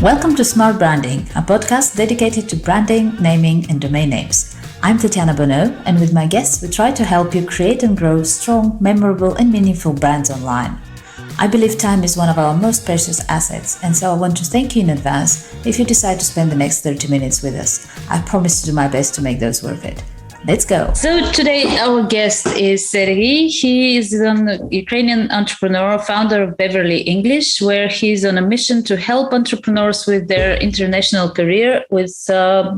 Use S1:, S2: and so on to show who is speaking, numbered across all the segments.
S1: Welcome to Smart Branding, a podcast dedicated to branding, naming, and domain names. I'm Tatiana Bonneau, and with my guests, we try to help you create and grow strong, memorable, and meaningful brands online. I believe time is one of our most precious assets, and so I want to thank you in advance if you decide to spend the next 30 minutes with us. I promise to do my best to make those worth it. Let's go. So today our guest is Sergey. He is a Ukrainian entrepreneur, founder of Beverly English, where he's on a mission to help entrepreneurs with their international career with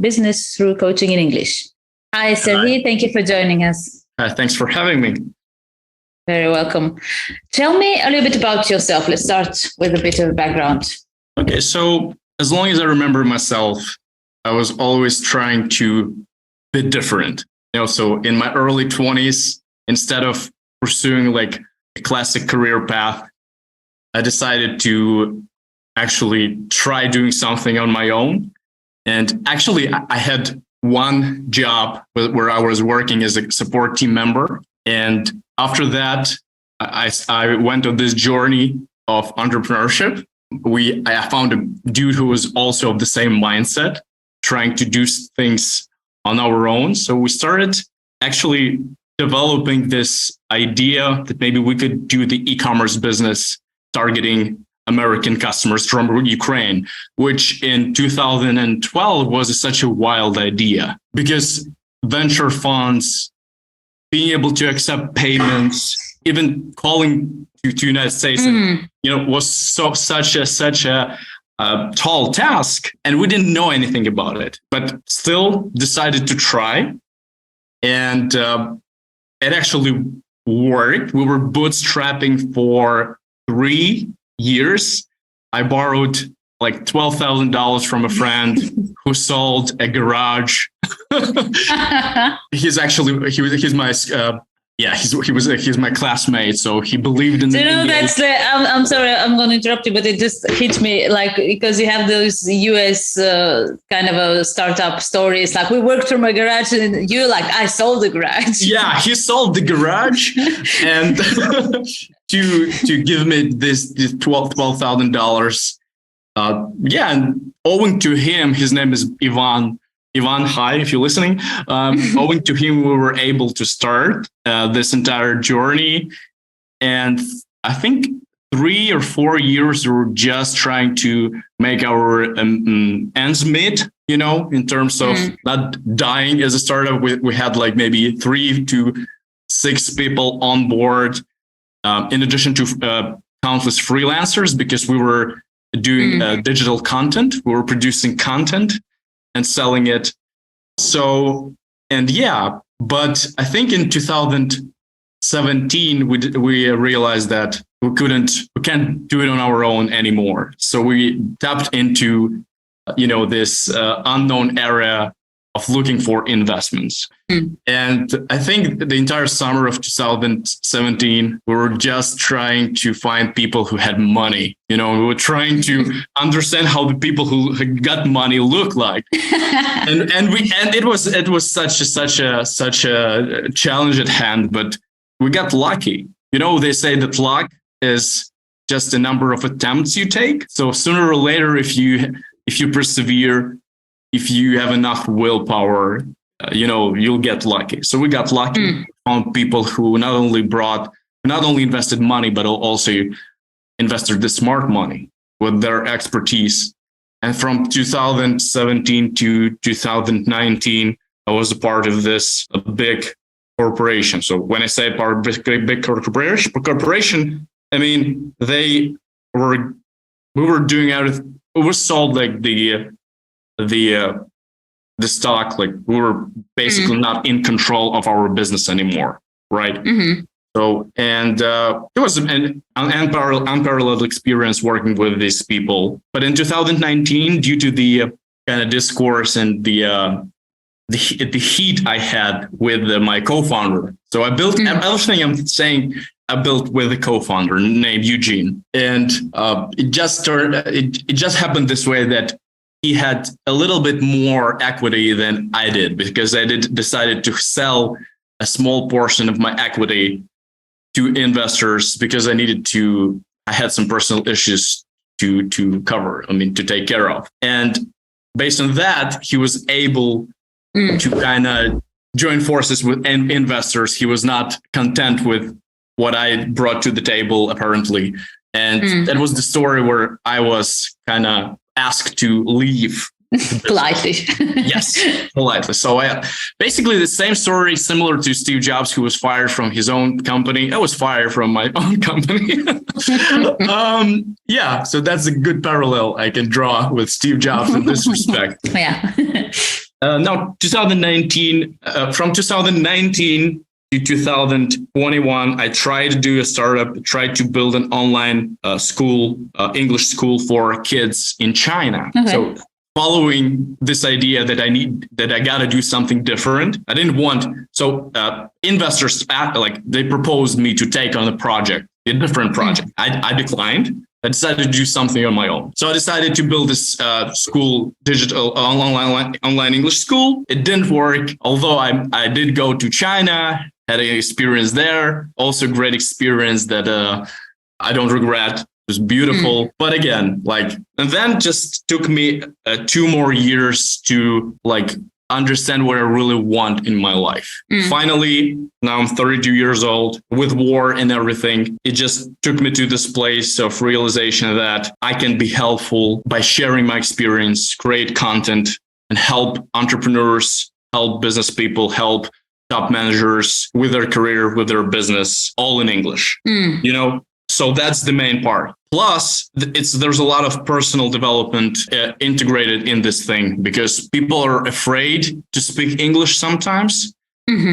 S1: business through coaching in English. Hi, Sergey. Thank you for joining us.
S2: Thanks for having me.
S1: Very welcome. Tell me a little bit about yourself. Let's start with a bit of background.
S2: Okay, so as long as I remember myself, I was always trying to be different. So in my early 20s, instead of pursuing like a classic career path, I decided to actually try doing something on my own. And actually, I had one job where I was working as a support team member. And after that, I went on this journey of entrepreneurship. I found a dude who was also of the same mindset, trying to do things on our own. So we started actually developing this idea that maybe we could do the e-commerce business targeting American customers from Ukraine, which in 2012 was such a wild idea because venture funds, being able to accept payments, even calling to United States, was such a tall task, and we didn't know anything about it, but still decided to try. And it actually worked. We were bootstrapping for 3 years. I borrowed like $12,000 from a friend who sold a garage. He's my classmate, so he believed in.
S1: That's I'm sorry, I'm going to interrupt you, but it just hit me like because you have those US kind of a startup stories. Like we worked from a garage, and you're like, I sold the garage.
S2: Yeah, he sold the garage, and to give me this $12,000. And owing to him, his name is Ivan. Ivan, hi, if you're listening. Owing to him, we were able to start this entire journey. And I think 3 or 4 years, we were just trying to make our ends meet, in terms of not dying as a startup. We had like maybe 3 to 6 people on board, in addition to countless freelancers, because we were doing digital content. We were producing content and selling it. But I think in 2017, we realized that we can't do it on our own anymore. So we tapped into, this unknown area of looking for investments. And I think the entire summer of 2017, we were just trying to find people who had money. We were trying to understand how the people who got money look like. and it was such a challenge at hand, but we got lucky. They say that luck is just a number of attempts you take. So sooner or later, if you persevere, if you have enough willpower, you'll get lucky. So we got lucky, found people who not only invested money, but also invested the smart money with their expertise. And from 2017 to 2019, I was a part of this big corporation. So when I say part of a big corporation, I mean, we were doing we sold like the stock, like we were basically not in control of our business anymore, right? So, and it was an unparalleled experience working with these people. But in 2019, due to the kind of discourse and the heat I had with my co-founder, so I built everything I'm saying. I built with a co-founder named Eugene, and it just happened this way that he had a little bit more equity than I did, because I decided to sell a small portion of my equity to investors because I had some personal issues to cover, to take care of. And based on that, he was able to kind of join forces with investors. He was not content with what I brought to the table, apparently. And that was the story where I was kind of asked to leave.
S1: Politely.
S2: Yes, politely. So basically the same story, similar to Steve Jobs, who was fired from his own company. I was fired from my own company. So that's a good parallel I can draw with Steve Jobs in this respect.
S1: Yeah.
S2: Now, 2019, from 2019 to 2021, I tried to do a startup, tried to build an online school, English school for kids in China. Okay. So following this idea that I got to do something different, I didn't want, investors they proposed me to take on a project, a different project. I declined. I decided to do something on my own. So I decided to build this school, digital online English school. It didn't work, although I did go to China, had an experience there, also great experience that I don't regret. It was beautiful. But again, and then just took me 2 more years to understand what I really want in my life. Finally, now I'm 32 years old with war and everything. It just took me to this place of realization that I can be helpful by sharing my experience, create content, and help entrepreneurs, help business people, help top managers with their career, with their business, all in English. So that's the main part. Plus, there's a lot of personal development integrated in this thing because people are afraid to speak English sometimes.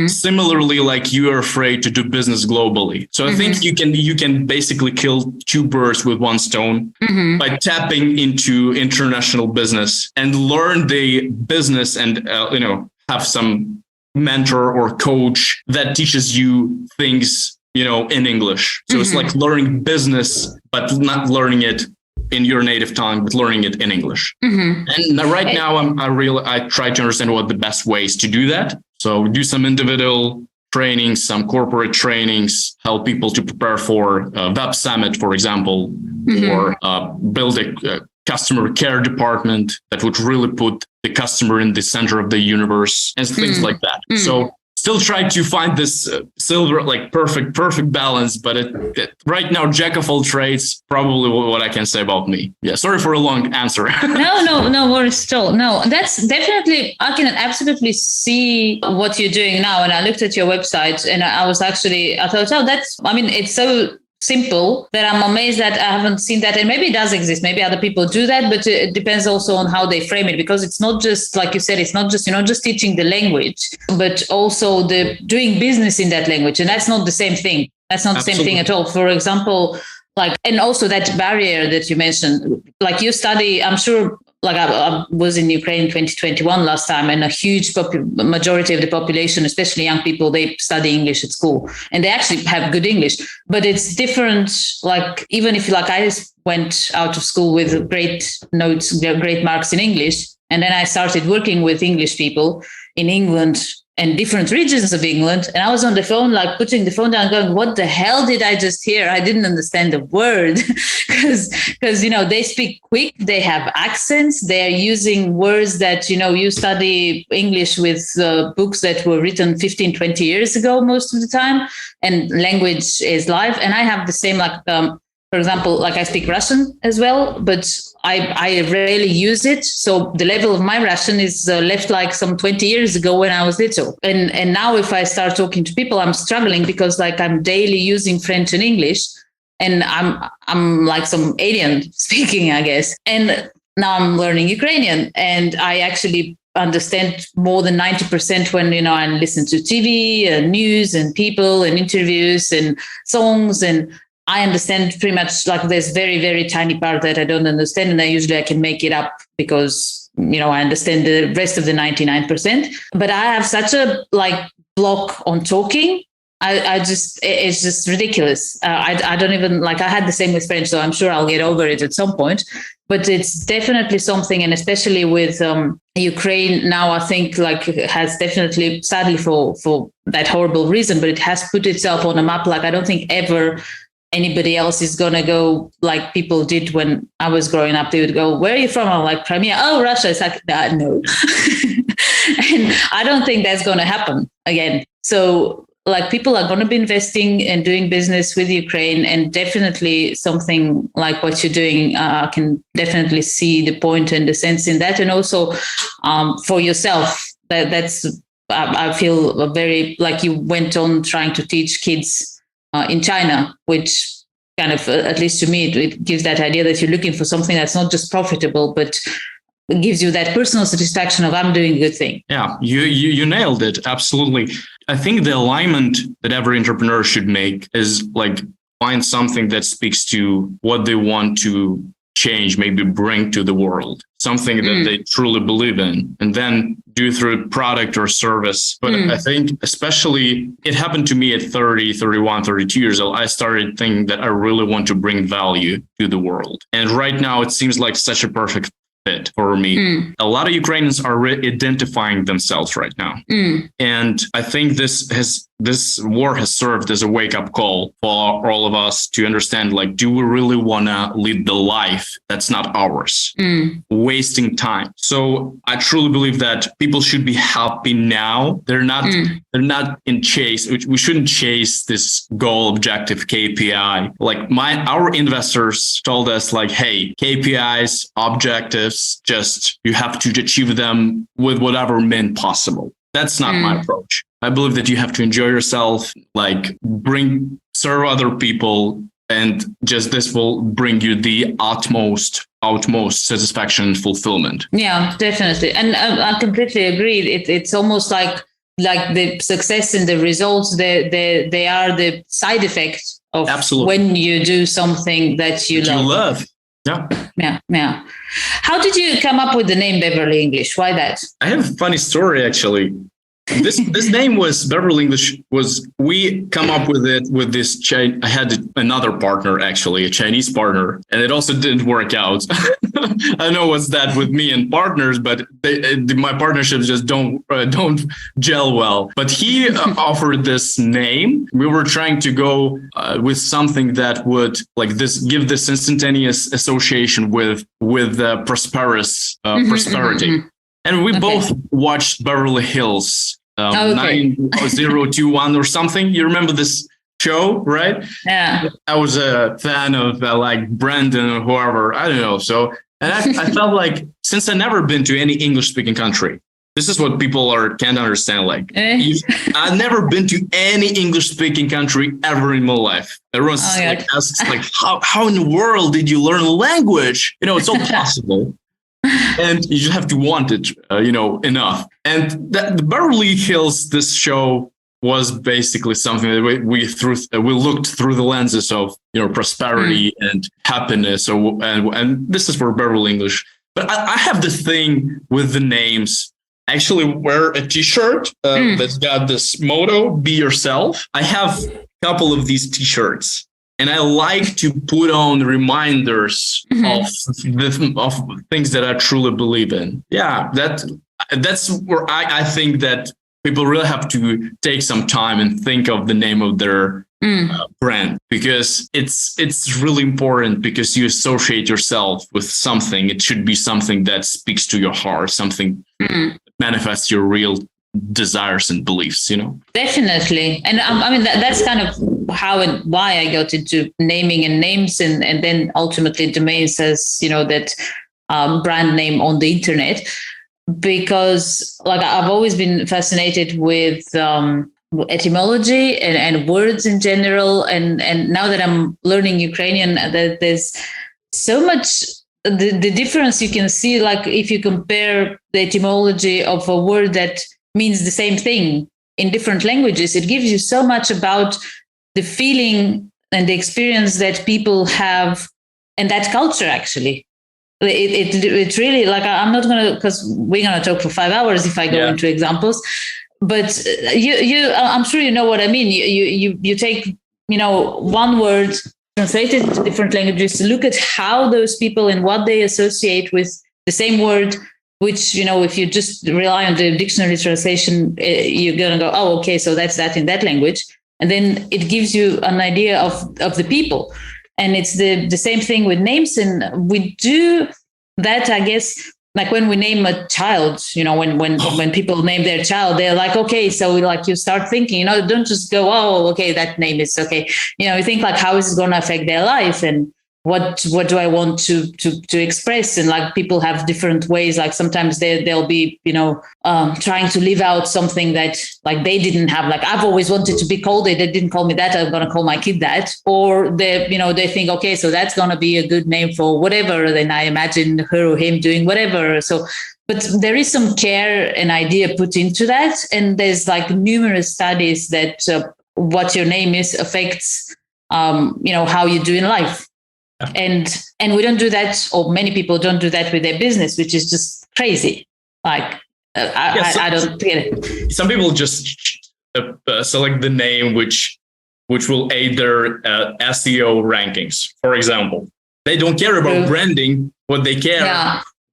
S2: Similarly, you are afraid to do business globally. So I think you can basically kill 2 birds with 1 stone by tapping into international business and learn the business and have some mentor or coach that teaches you things in English. So it's like learning business, but not learning it in your native tongue, but learning it in English. And right now I try to understand what the best ways to do that. So do some individual trainings, some corporate trainings, help people to prepare for a web summit, for example, or build a customer care department that would really put the customer in the center of the universe and things like that. So still try to find this silver, perfect balance. But right now, jack of all trades, probably what I can say about me. Yeah, sorry for a long answer.
S1: No worries still. No, that's definitely, I can absolutely see what you're doing now. And I looked at your website and I thought, it's so simple that I'm amazed that I haven't seen that. And maybe it does exist. Maybe other people do that, but it depends also on how they frame it, because it's not just, like you said, it's not just, just teaching the language, but also the doing business in that language. And that's not the same thing. That's not Absolutely. The same thing at all. For example, and also that barrier that you mentioned, you study, I'm sure, I was in Ukraine in 2021 last time, and a huge majority of the population, especially young people, they study English at school, and they actually have good English. But it's different. Even if I went out of school with great notes, great marks in English, and then I started working with English people in England and different regions of England. And I was on the phone, putting the phone down, going, what the hell did I just hear? I didn't understand the word because they speak quick. They have accents. They're using words that, you study English with books that were written 15, 20 years ago, most of the time. And language is live. And I have the same, for example, I speak Russian as well, but I rarely use it. So the level of my Russian is left some 20 years ago when I was little. And now if I start talking to people, I'm struggling because I'm daily using French and English, and I'm like some alien speaking, I guess. And now I'm learning Ukrainian, and I actually understand more than 90% when, I listen to TV and news and people and interviews and songs, and I understand pretty much. There's very, very tiny part that I don't understand. And I can make it up because, I understand the rest of the 99%. But I have such a block on talking. It's just ridiculous. I don't even I had the same with French, so I'm sure I'll get over it at some point. But it's definitely something, and especially with Ukraine now, I think has definitely, sadly for that horrible reason, but it has put itself on a map I don't think ever anybody else is going to go like people did when I was growing up. They would go, where are you from? I'm like, Crimea. Oh, Russia. It's like, no. And I don't think that's going to happen again. So like people are going to be investing and doing business with Ukraine, and definitely something like what you're doing, I can definitely see the point and the sense in that. And also for yourself, that's, I feel very like you went on trying to teach kids in China, which kind of, at least to me, it gives that idea that you're looking for something that's not just profitable, but it gives you that personal satisfaction of I'm doing a good thing.
S2: Yeah, you nailed it. Absolutely. I think the alignment that every entrepreneur should make is like find something that speaks to what they want to change, maybe bring to the world, something that they truly believe in, and then do through product or service. But I think especially it happened to me at 30, 31, 32 years old. I started thinking that I really want to bring value to the world. And right now it seems like such a perfect fit for me. A lot of Ukrainians are identifying themselves right now. And I think this war has served as a wake-up call for all of us to understand, like, do we really want to lead the life that's not ours? Wasting time. So I truly believe that people should be happy now. They're not in chase. We shouldn't chase this goal, objective, KPI. Like our investors told us, like, hey, KPIs, objectives, just you have to achieve them with whatever means possible. That's not my approach. I believe that you have to enjoy yourself, like serve other people, and just this will bring you the utmost satisfaction and fulfillment. Yeah,
S1: definitely. And I completely agree. It's almost like the success and the results, they are the side effect of when you do something that you love. Yeah. How did you come up with the name Beverly English? Why that?
S2: I have a funny story, actually. This name was Beverly English. We come up with it with this I had another partner, actually, a Chinese partner, and it also didn't work out. I know what's that with me and partners, but my partnerships just don't gel well. But he offered this name. We were trying to go with something that would give this instantaneous association with prosperity. And we both watched Beverly Hills 9021 or something. You remember this show, right?
S1: Yeah.
S2: I was a fan of Brandon or whoever. I don't know. So, and I felt like, since I've never been to any English-speaking country, this is what people can't understand. I've never been to any English-speaking country ever in my life. Everyone asks, how in the world did you learn a language? It's all possible. And you just have to want it, enough. And the Beverly Hills, this show was basically something that we looked through the lenses of, prosperity and happiness. And this is for Beverly English. But I have this thing with the names. I actually wear a T-shirt that's got this motto, "Be yourself." I have a couple of these T-shirts. And I like to put on reminders of things that I truly believe in. Yeah, that's where I think that people really have to take some time and think of the name of their brand, because it's really important, because you associate yourself with something. It should be something that speaks to your heart, something that manifests your real desires and beliefs,
S1: Definitely. And that's kind of how and why I got into naming and names, and then ultimately domains as that brand name on the internet, because I've always been fascinated with etymology and words in general, and now that I'm learning Ukrainian, that there's so much the difference you can see, if you compare the etymology of a word that means the same thing in different languages. It gives you so much about the feeling and the experience that people have, and that culture, actually. It's really I'm not going to, because we're going to talk for 5 hours if I go into examples, but I'm sure you know what I mean. You take, one word, translate it to different languages, to look at how those people and what they associate with the same word, which, if you just rely on the dictionary translation, you're going to go, oh, okay, so that's that in that language. And then it gives you an idea of the people. And it's the same thing with names. And we do that, I guess, like when we name a child, when people name their child, they're like, okay, so like you start thinking, don't just go, oh, okay, that name is okay. You think like, how is it going to affect their life? And what do I want to express? And like people have different ways. Like sometimes they'll be, trying to live out something that like they didn't have. Like I've always wanted to be called it. They didn't call me that. I'm going to call my kid that. Or they think, okay, so that's going to be a good name for whatever. Then I imagine her or him doing whatever. So, but there is some care and idea put into that. And there's like numerous studies that what your name is affects, how you do in life. And we don't do that, or many people don't do that with their business, which is just crazy. Like I don't get it.
S2: Some people just select the name which will aid their SEO rankings. For example, they don't care about branding. What they care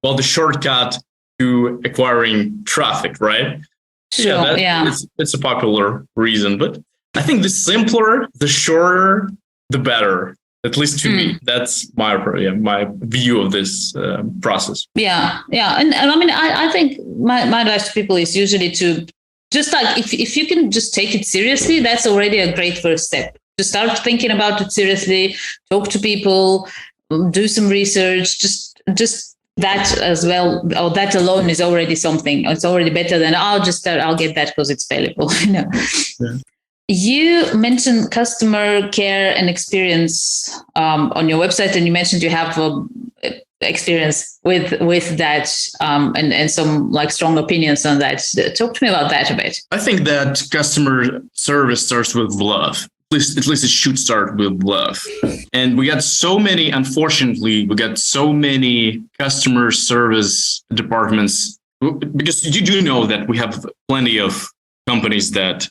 S2: about the shortcut to acquiring traffic, right?
S1: Sure.
S2: It's a popular reason, but I think the simpler, the shorter, the better. At least to me, that's my view of this process.
S1: Yeah. And I mean, I think my advice to people is usually to just like, if you can just take it seriously, that's already a great first step. To start thinking about it seriously, talk to people, do some research, just that as well, or that alone is already something. It's already better than I'll get that because it's valuable. Yeah. You mentioned customer care and experience on your website, and you mentioned you have experience with that and some like strong opinions on that. Talk to me about that a bit.
S2: I think that customer service starts with love. At least it should start with love. And unfortunately, we got so many customer service departments, because you do know that we have plenty of companies that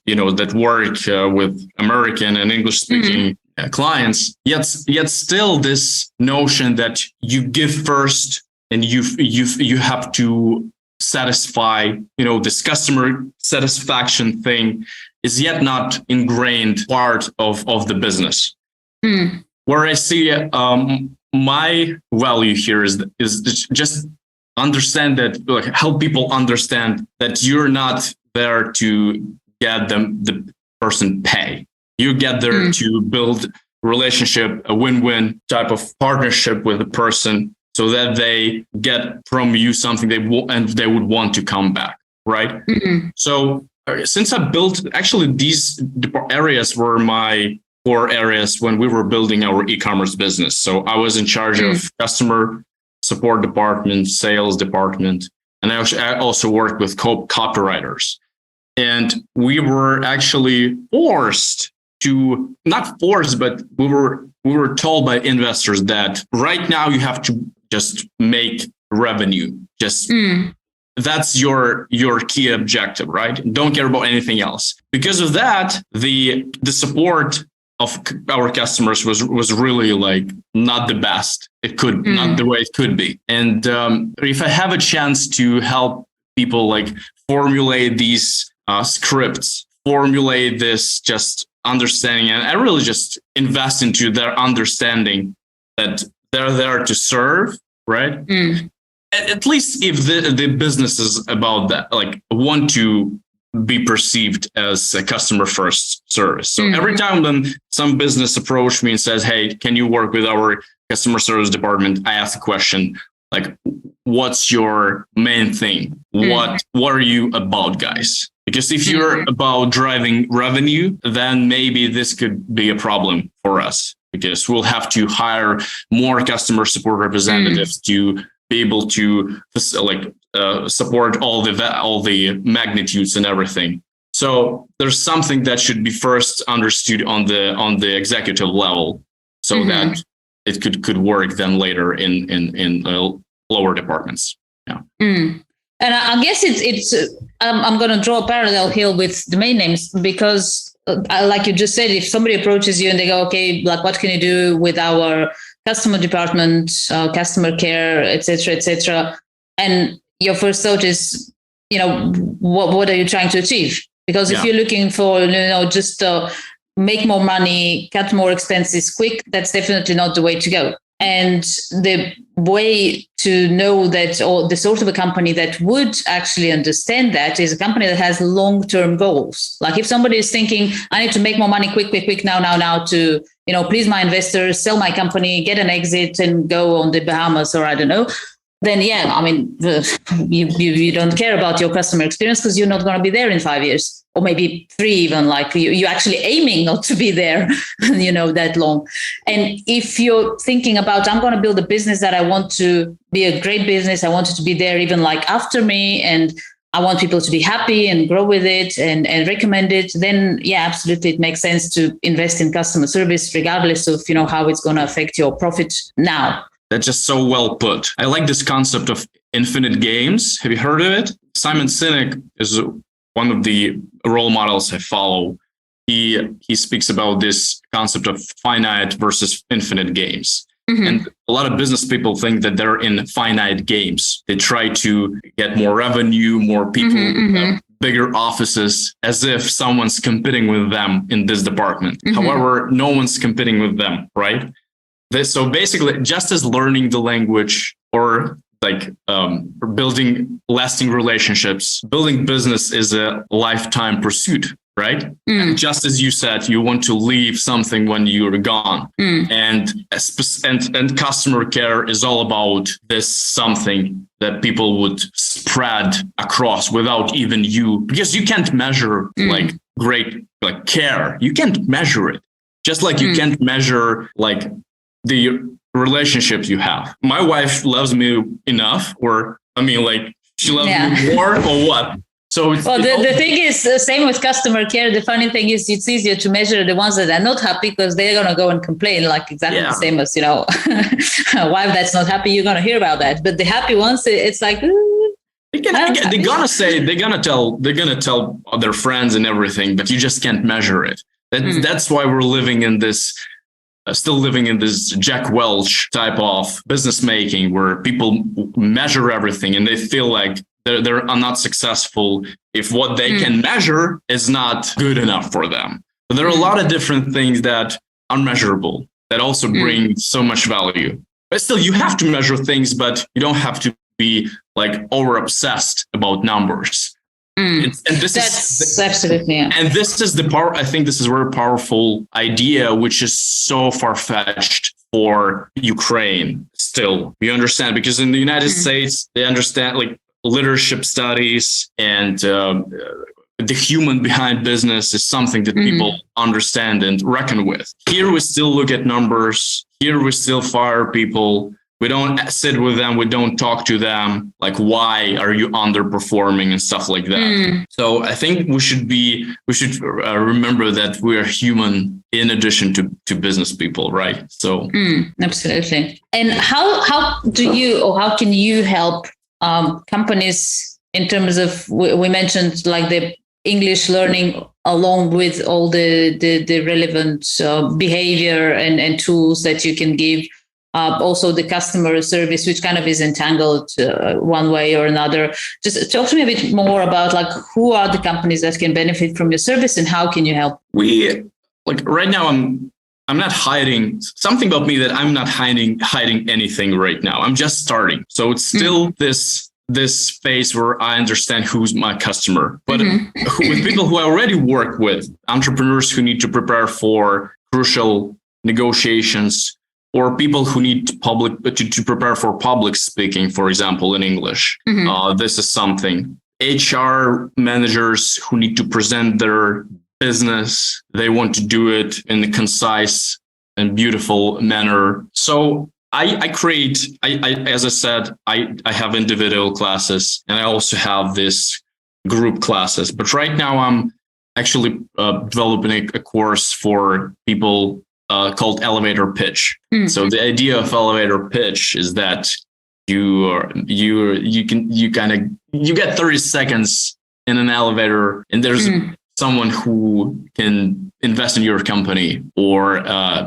S2: work with American and English speaking clients. Yet still this notion that you give first and you have to satisfy, this customer satisfaction thing is yet not ingrained part of the business. Where I see my value here is just understand that, like, help people understand that you're not there to get the person pay. You get there to build relationship, a win-win type of partnership with the person, so that they get from you something they would want to come back, right? So since I built, actually these areas were my core areas when we were building our e-commerce business. So I was in charge of customer support department, sales department, and I also worked with copywriters. And we were actually not forced, but we were told by investors that right now you have to just make revenue. That's your key objective, right? Don't care about anything else. Because of that, the support of our customers was really like not the best. It could not the way it could be. And if I have a chance to help people like formulate these scripts, formulate this just understanding, and I really just invest into their understanding that they're there to serve, right? At least if the business is about that, like want to be perceived as a customer first service. So every time when some business approach me and says, hey, can you work with our customer service department? I ask the question, like, what's your main thing? What are you about, guys? Because if you're about driving revenue, then maybe this could be a problem for us, because we'll have to hire more customer support representatives to be able to support all the magnitudes and everything. So there's something that should be first understood on the executive level, so that it could work then later in lower departments. Yeah.
S1: And I guess it's I'm going to draw a parallel here with domain names, because like you just said, if somebody approaches you and they go, okay, like, what can you do with our customer department, customer care, et cetera, and your first thought is, what are you trying to achieve? Because if you're looking for, just make more money, cut more expenses quick, that's definitely not the way to go. And the way to know that, or the sort of a company that would actually understand that, is a company that has long-term goals. Like if somebody is thinking, I need to make more money quick, now to, please my investors, sell my company, get an exit and go on the Bahamas, or I don't know, then you don't care about your customer experience because you're not going to be there in 5 years, or maybe 3 even. Like you're actually aiming not to be there, that long. And if you're thinking about, I'm going to build a business that I want to be a great business, I want it to be there even like after me, and I want people to be happy and grow with it and recommend it, then absolutely, it makes sense to invest in customer service, regardless of how it's going to affect your profit now.
S2: That's just so well put. I like this concept of infinite games. Have you heard of it? Simon Sinek is one of the role models I follow. He speaks about this concept of finite versus infinite games. Mm-hmm. And a lot of business people think that they're in finite games. They try to get more revenue, more people, bigger offices, as if someone's competing with them in this department. Mm-hmm. However, no one's competing with them, right? So basically, just as learning the language or building lasting relationships, building business is a lifetime pursuit, right? And just as you said, you want to leave something when you're gone. And customer care is all about this something that people would spread across without even you, because you can't measure great care. You can't measure it. Just like you can't measure the relationships you have. My wife loves me enough, she loves me more, or what? So
S1: the thing is, same with customer care. The funny thing is, it's easier to measure the ones that are not happy, because they're going to go and complain, exactly the same as, a wife that's not happy, you're going to hear about that. But the happy ones, it's like,
S2: they're gonna tell their friends and everything, but you just can't measure it. That's why we're still living in this Jack Welch type of business making, where people measure everything and they feel like they're not successful if what they can measure is not good enough for them. But there are a lot of different things that are measurable that also bring so much value. But still, you have to measure things, but you don't have to be over obsessed about numbers.
S1: Absolutely. Yeah.
S2: And this is the part, I think this is a very powerful idea, which is so far-fetched for Ukraine still. You understand? Because in the United States, they understand leadership studies and the human behind business is something that people understand and reckon with. Here we still look at numbers. Here we still fire people. We don't sit with them. We don't talk to them. Why are you underperforming and stuff like that? So I think we should remember that we are human in addition to business people, right? So
S1: absolutely. And how can you help companies in terms of, we mentioned the English learning, along with all the relevant behavior and tools that you can give. Also the customer service, which kind of is entangled one way or another. Just talk to me a bit more about who are the companies that can benefit from your service and how can you help?
S2: We right now, I'm not hiding something about me, that I'm not hiding anything right now. I'm just starting. So it's still this phase where I understand who's my customer, but with people who I already work with, entrepreneurs who need to prepare for crucial negotiations, or people who need to prepare for public speaking, for example, in English. This is something. HR managers who need to present their business, they want to do it in a concise and beautiful manner. So as I said, I have individual classes, and I also have this group classes. But right now I'm actually developing a course for people called elevator pitch. So the idea of elevator pitch is that you get 30 seconds in an elevator, and there's someone who can invest in your company or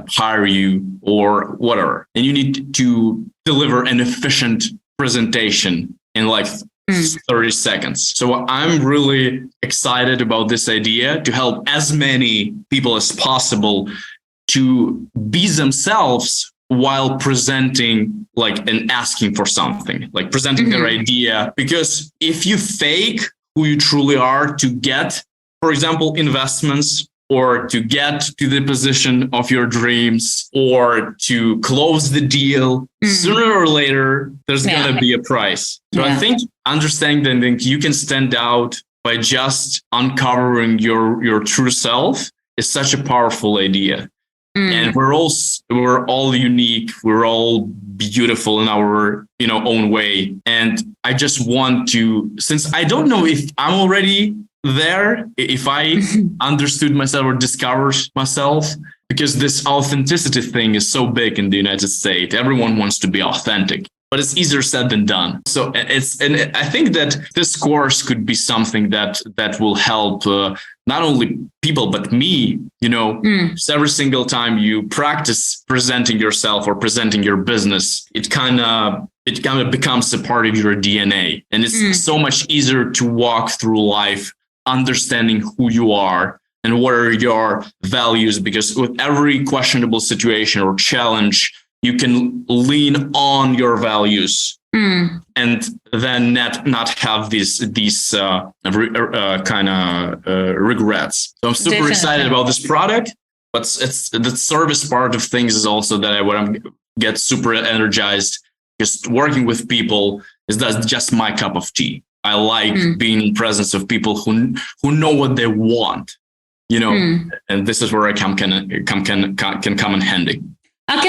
S2: hire you or whatever, and you need to deliver an efficient presentation in 30 seconds. So I'm really excited about this idea to help as many people as possible to be themselves while presenting and asking for something, like presenting their idea. Because if you fake who you truly are to get, for example, investments, or to get to the position of your dreams, or to close the deal, sooner or later, there's going to be a price. So I think understanding that you can stand out by just uncovering your true self is such a powerful idea. And we're all unique. We're all beautiful in our own way. And I just want to, since I don't know if I'm already there, if I understood myself or discovered myself, because this authenticity thing is so big in the United States. Everyone wants to be authentic, but it's easier said than done. So and I think that this course could be something that will help not only people, but me, every single time you practice presenting yourself or presenting your business, it kind of becomes a part of your DNA. And it's so much easier to walk through life understanding who you are and what are your values, because with every questionable situation or challenge, you can lean on your values and then not have these kind of regrets. So I'm super excited about this product, but it's the service part of things is also that I get super energized. Just working with people that's just my cup of tea. I like being in presence of people who know what they want, and this is where I can come in handy.
S3: I'm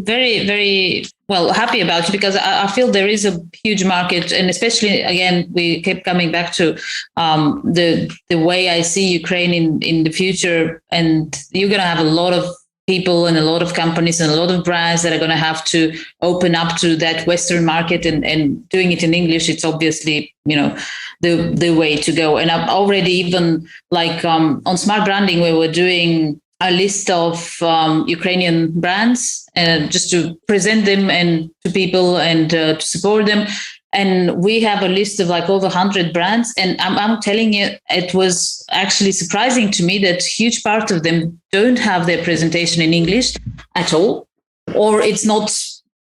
S3: very, very happy about it, because I feel there is a huge market, and especially again, we kept coming back to the way I see Ukraine in the future, and you're going to have a lot of people and a lot of companies and a lot of brands that are going to have to open up to that Western market, and doing it in English. It's obviously, the way to go. And I've already even on Smart Branding, we were doing a list of Ukrainian brands just to present them and to people and to support them. And we have a list of over 100 brands. And I'm telling you, it was actually surprising to me that huge part of them don't have their presentation in English at all, or it's not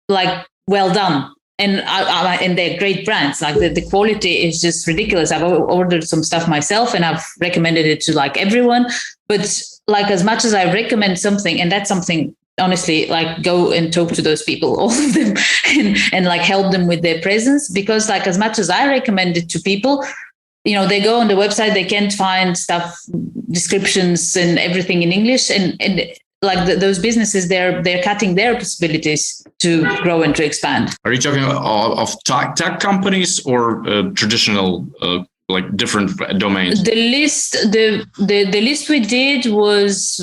S3: well done. And they're great brands. The quality is just ridiculous. I've ordered some stuff myself and I've recommended it to everyone. But as much as I recommend something, and that's something, honestly, go and talk to those people, all of them, and help them with their presence. Because as much as I recommend it to people, they go on the website, they can't find stuff, descriptions and everything in English. And those businesses, they're cutting their possibilities to grow and to expand.
S2: Are you talking of tech companies or traditional different domains?
S3: The list we did was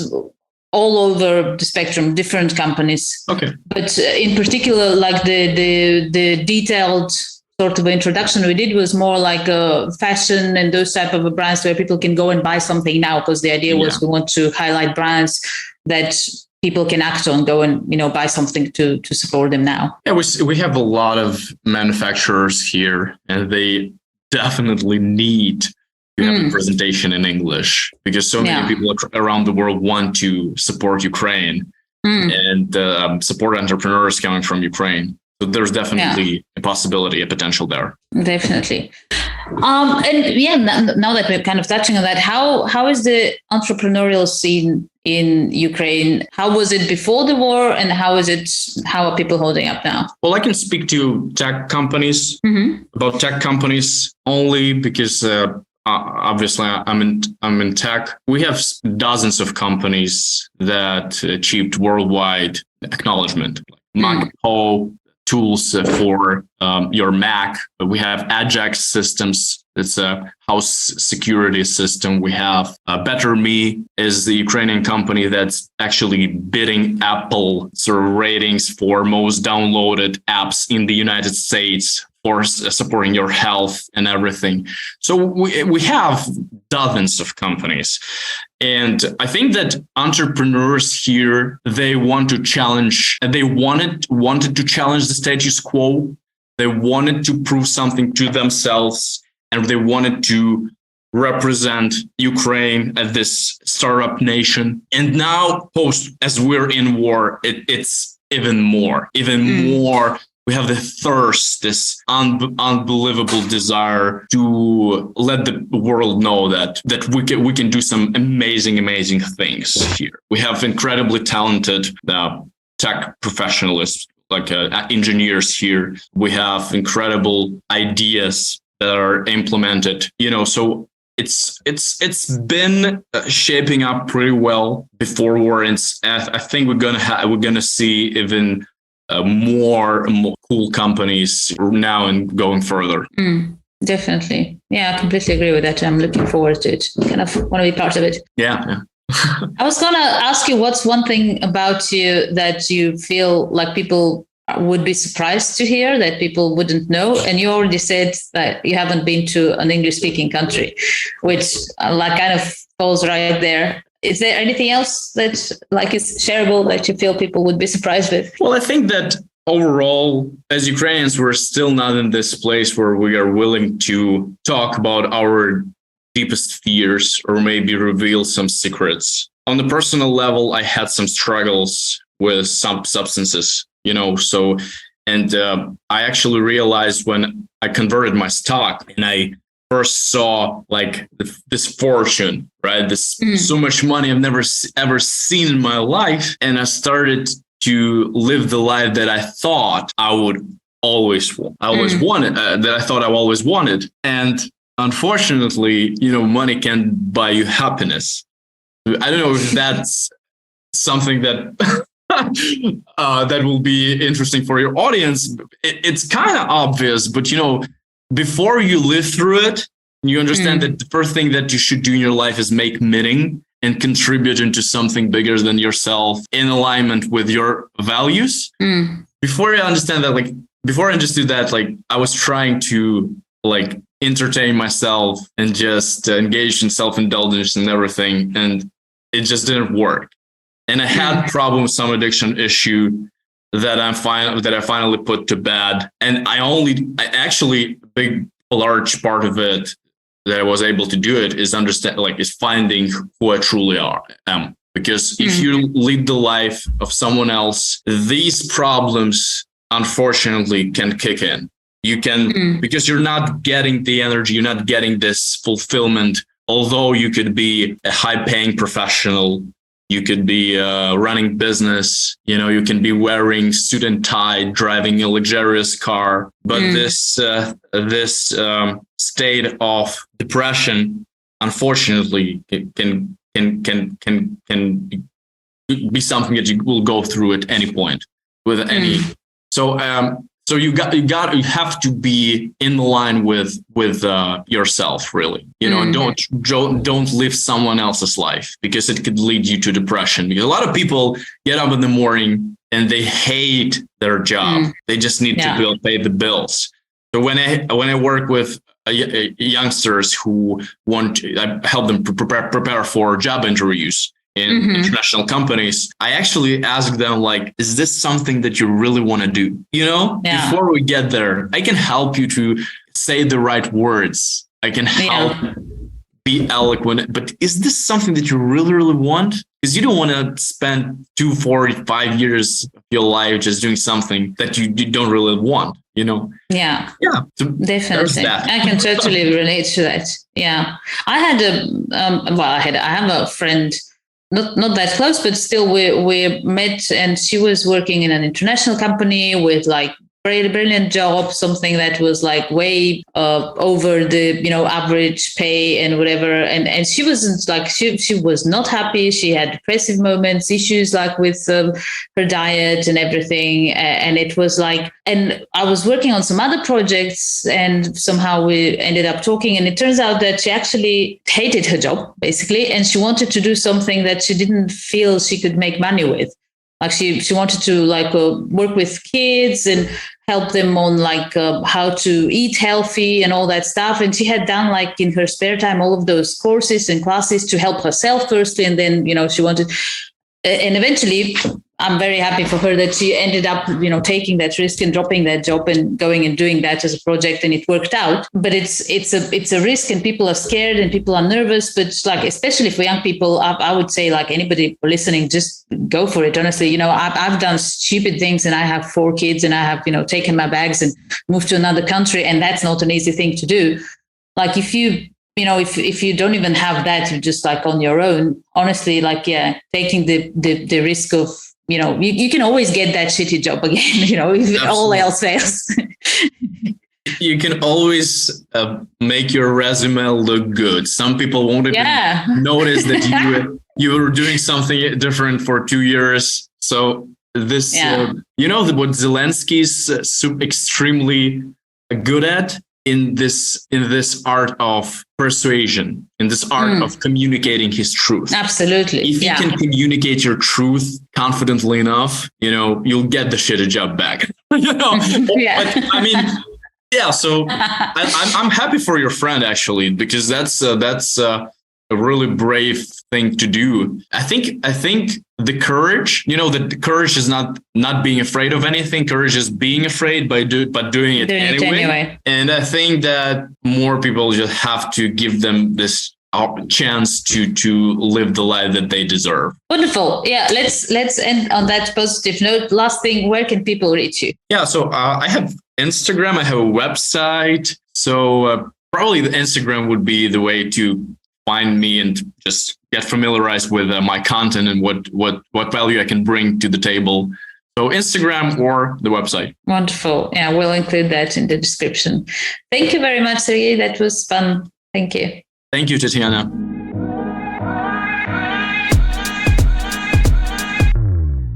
S3: all over the spectrum, different companies.
S2: Okay.
S3: But in particular, the detailed sort of introduction we did was more fashion and those type of brands where people can go and buy something now, because the idea was we want to highlight brands that people can act on, go and buy something to support them now.
S2: Yeah, we have a lot of manufacturers here, and they definitely need to have a presentation in English, because so many people around the world want to support Ukraine and support entrepreneurs coming from Ukraine. So there's definitely a possibility, a potential there.
S3: Definitely. Now that we're kind of touching on that, how is the entrepreneurial scene in Ukraine? How was it before the war, and how are people holding up now?
S2: Well, I can speak to tech companies, about tech companies only because obviously I'm in tech. We have dozens of companies that achieved worldwide acknowledgement, like Mac tools for your Mac. We have Ajax systems. It's a house security system. We have Better Me is the Ukrainian company that's actually beating Apple sort of ratings for most downloaded apps in the United States for supporting your health and everything. So we have dozens of companies. And I think that entrepreneurs here, they want to challenge, they wanted to challenge the status quo They wanted to prove something to themselves, and they wanted to represent Ukraine as this startup nation. And now, as we're in war, it's even more. We have the thirst, this unbelievable desire to let the world know that we can do some amazing things here. We have incredibly talented tech professionals, like engineers here. We have incredible ideas that are implemented. So it's been shaping up pretty well before war. And I think we're gonna see even more cool companies now and going further.
S3: Definitely. Yeah, I completely agree with that. I'm looking forward to it. Kind of want to be part of it.
S2: Yeah.
S3: I was going to ask you, what's one thing about you that you feel like people would be surprised to hear, that people wouldn't know? And you already said that you haven't been to an English-speaking country, which kind of falls right there. Is there anything else that is shareable that you feel people would be surprised with?
S2: Well, I think that overall, as Ukrainians, we're still not in this place where we are willing to talk about our deepest fears or maybe reveal some secrets. On the personal level, I had some struggles with some substances, I actually realized when I converted my stock and I first saw this fortune, right? So much money I've never ever seen in my life. And I started to live the life that I thought I would always wanted, that I thought I always wanted. And unfortunately, money can buy you happiness. I don't know if that's something that that will be interesting for your audience. It's kind of obvious, but before you live through it, you understand that the first thing that you should do in your life is make meaning and contribute into something bigger than yourself in alignment with your values. Before I understand that, before I understood that, I was trying to entertain myself and just engage in self-indulgence and everything. And it just didn't work. And I had problem with some addiction issue that I finally put to bed. And a large part of it that I was able to do it is is finding who I truly am. Because if you lead the life of someone else, these problems, unfortunately, can kick in. You can, because you're not getting the energy, you're not getting this fulfillment. Although you could be a high-paying professional, you could be running business, you can be wearing suit and tie, driving a luxurious car. But this state of depression, unfortunately, can be something that you will go through at any point with any. So you have to be in line with yourself, really. Don't live someone else's life, because it could lead you to depression. Because a lot of people get up in the morning and they hate their job. They just need to pay the bills. So when I work with youngsters who I help them prepare for job interviews in international companies, I actually ask them, is this something that you really want to do? Before we get there, I can help you to say the right words. I can help be eloquent, but is this something that you really, really want? Because you don't want to spend 2, 4, 5 years of your life just doing something that you don't really want,
S3: Yeah.
S2: So
S3: definitely. I can totally relate to that. Yeah. I had I have a friend, not that close, but still we met, and she was working in an international company with brilliant job, something that was way over the average pay and whatever, and she wasn't she was not happy. She had depressive moments, issues with her diet and everything, and it was and I was working on some other projects, and somehow we ended up talking, and it turns out that she actually hated her job basically, and she wanted to do something that she didn't feel she could make money with. She wanted to work with kids and help them on how to eat healthy and all that stuff. And she had done in her spare time all of those courses and classes to help herself firstly, and then she wanted. And eventually, I'm very happy for her that she ended up, taking that risk and dropping that job and going and doing that as a project, and it worked out. But it's a risk, and people are scared and people are nervous. But like, especially for young people, I would say, like, anybody listening, just go for it. Honestly, I've done stupid things, and I have 4 kids, and I have, taken my bags and moved to another country, and that's not an easy thing to do. Like, if you don't even have that, you're just like on your own. Honestly, like, taking the risk of, you can always get that shitty job again, if Absolutely. All else fails.
S2: You can always make your resume look good. Some people won't even notice that you were doing something different for 2 years. So this, what Zelensky's extremely good at in this art of persuasion, in this art of communicating his truth.
S3: Absolutely.
S2: If you can communicate your truth confidently enough, you'll get the shitty job back. But, I mean, so I'm happy for your friend, actually, because that's a really brave thing to do. I think the courage, the courage is not being afraid of anything. Courage is being afraid but doing it anyway. And I think that more people just have to give them this chance to live the life that they deserve.
S3: Wonderful. Yeah, let's end on that positive note. Last thing, where can people reach you?
S2: Yeah, so I have Instagram. I have a website. So probably the Instagram would be the way to find me and just get familiarized with my content and what value I can bring to the table. So Instagram or the website.
S3: Wonderful. Yeah, we'll include that in the description. Thank you very much, Sergey. That was fun. Thank you.
S2: Thank you, Tatiana.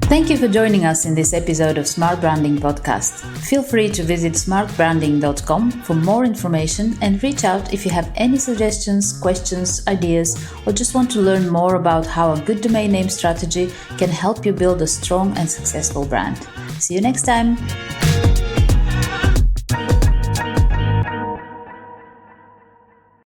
S1: Thank you for joining us in this episode of Smart Branding Podcast. Feel free to visit smartbranding.com for more information and reach out if you have any suggestions, questions, ideas, or just want to learn more about how a good domain name strategy can help you build a strong and successful brand. See you next time.